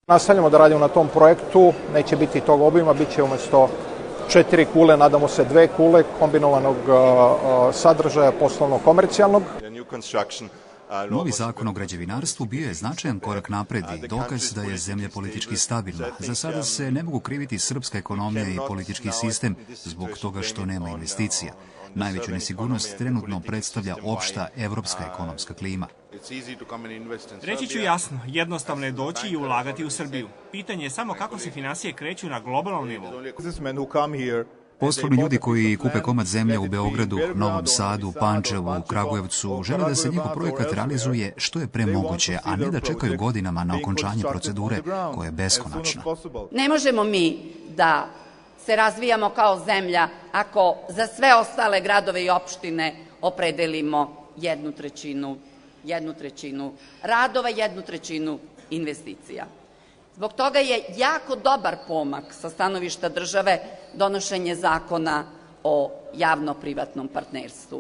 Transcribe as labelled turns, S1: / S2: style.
S1: Nastavljamo da radimo na tom projektu, neće biti tog obima, bit će umjesto 4 kule, nadamo se 2 kule kombinovanog sadržaja poslovno-komercijalnog.
S2: Novi zakon o građevinarstvu bio je značajan korak napred i dokaz da je zemlja politički stabilna. Za sada se ne mogu kriviti srpska ekonomija i politički sistem zbog toga što nema investicija. Najveću nesigurnost trenutno predstavlja opšta evropska ekonomska klima.
S3: Reći ću jasno, jednostavno je doći i ulagati u Srbiju. Pitanje je samo kako se finansije kreću na globalnom nivou.
S2: Poslovni ljudi koji kupe komad zemlje u Beogradu, Novom Sadu, Pančevu, Kragujevcu, žele da se njihov projekat realizuje što je pre moguće, a ne da čekaju godinama na okončanje procedure koja je beskonačna.
S4: Ne možemo mi da se razvijamo kao zemlja ako za sve ostale gradove i opštine opredelimo 1/3 radova, 1/3 investicija. Zbog toga je jako dobar pomak sa stanovišta države donošenje zakona o javno-privatnom partnerstvu.